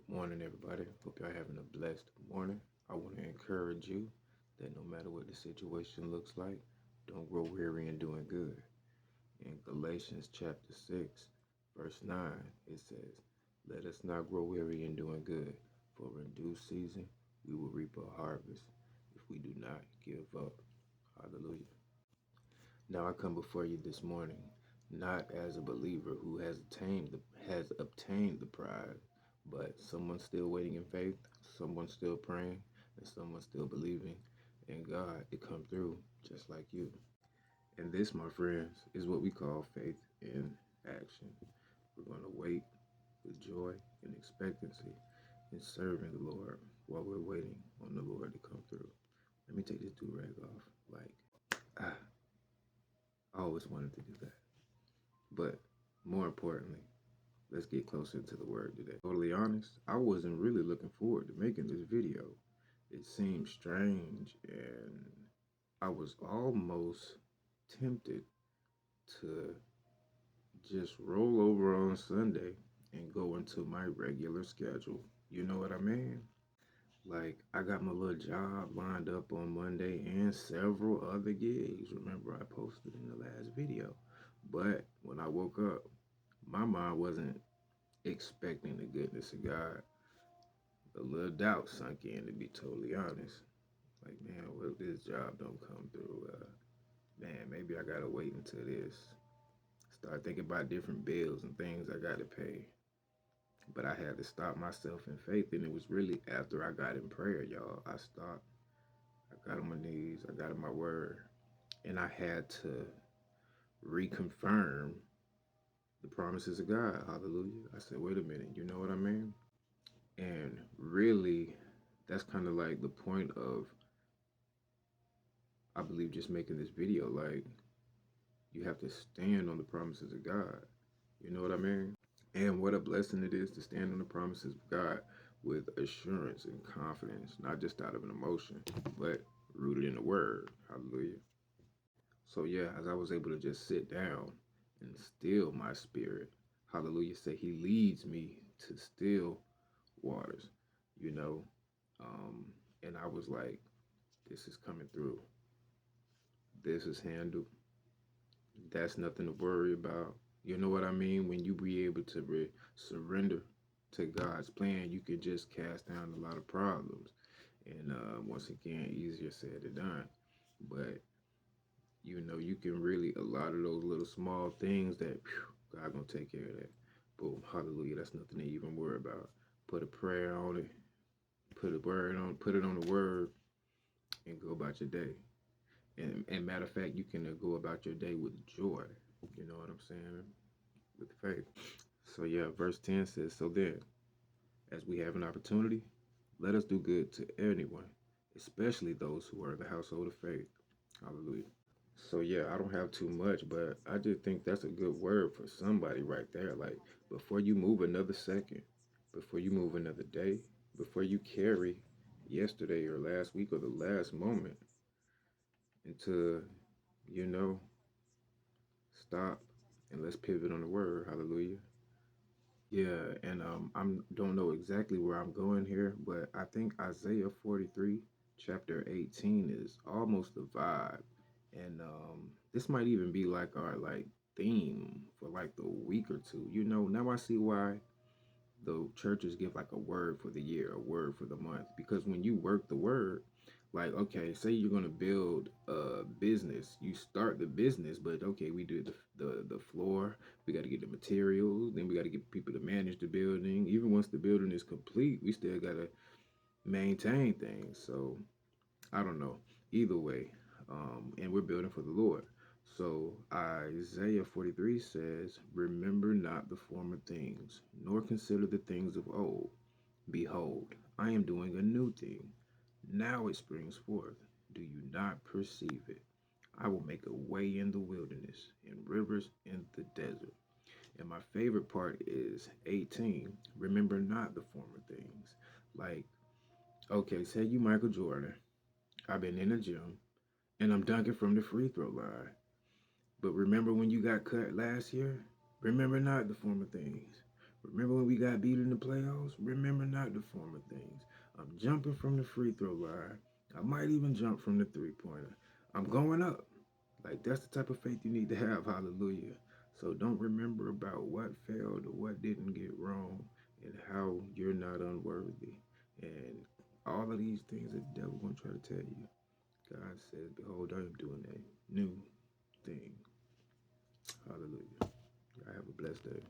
Morning, everybody. Hope y'all having a blessed morning. I want to encourage you that no matter what the situation looks like, don't grow weary in doing good. In Galatians chapter 6, verse 9, it says, "Let us not grow weary in doing good, for in due season we will reap a harvest if we do not give up." Hallelujah. Now I come before you this morning, not as a believer who has obtained the prize, but someone still waiting in faith, someone still praying, and someone still believing in God to come through just like you. And this, my friends, is what we call faith in action. We're going to wait with joy and expectancy in serving the Lord while we're waiting on the Lord to come through. Let me take this do rag off. Ah, I always wanted to do that. But more importantly, let's get closer to the word today. Totally honest, I wasn't really looking forward to making this video. It seemed strange and I was almost tempted to just roll over on Sunday and go into my regular schedule. You know what I mean? Like, I got my little job lined up on Monday and several other gigs. Remember, I posted in the last video. But when I woke up, my mind wasn't expecting the goodness of God. A little doubt sunk in, to be totally honest. Like, man, what if this job don't come through? Man, maybe I gotta wait until this. Start thinking about different bills and things I gotta pay. But I had to stop myself in faith, and it was really after I got in prayer, y'all. I stopped. I got on my knees. I got in my word, and I had to reconfirm the promises of God. Hallelujah. I said, wait a minute. You know what I mean? And really, that's kind of like the point of, I believe, just making this video. Like, you have to stand on the promises of God. You know what I mean? And what a blessing it is to stand on the promises of God with assurance and confidence, not just out of an emotion, but rooted in the word. Hallelujah. So, yeah, as I was able to just sit down and still my spirit, hallelujah, say, He leads me to still waters, you know. Um, and I was like, this is coming through. This is handled. That's nothing to worry about. You know what I mean? When you be able to surrender to God's plan, you can just cast down a lot of problems. And once again, easier said than done. But you can really a lot of those little small things that God gonna take care of that. Boom, hallelujah. That's nothing to even worry about. Put a prayer on it. Put it on the word, and go about your day. And matter of fact, you can go about your day with joy. You know what I'm saying? With faith. So yeah, verse 10 says, "So then, as we have an opportunity, let us do good to anyone, especially those who are in the household of faith." Hallelujah. So yeah, I don't have too much, but I just think that's a good word for somebody right there. Like, before you move another second, before you move another day, before you carry yesterday or last week or the last moment into, you know, stop and let's pivot on the word. Hallelujah. Yeah, and I'm don't know exactly where I'm going here, but I think Isaiah 43, chapter 18 is almost the vibe. And this might even be like our like theme for like the week or two. You know, now I see why the churches give like a word for the year, a word for the month. Because when you work the word, like, okay, say you're gonna build a business, you start the business, but okay, we do the floor, we got to get the materials, then we got to get people to manage the building. Even once the building is complete, we still gotta maintain things. So I don't know. Either way, and we're building for the Lord. So Isaiah 43 says, "Remember not the former things, nor consider the things of old. Behold, I am doing a new thing. Now it springs forth. Do you not perceive it? I will make a way in the wilderness and rivers in the desert." And my favorite part is 18. Remember not the former things. Like, okay, say you Michael Jordan. I've been in the gym and I'm dunking from the free throw line. But remember when you got cut last year? Remember not the former things. Remember when we got beat in the playoffs? Remember not the former things. I'm jumping from the free throw line. I might even jump from the three-pointer. I'm going up. Like, that's the type of faith you need to have. Hallelujah. So don't remember about what failed or what didn't get wrong and how you're not unworthy. And all of these things that the devil going to try to tell you. God says, behold, I am doing a new thing. Hallelujah. I have a blessed day.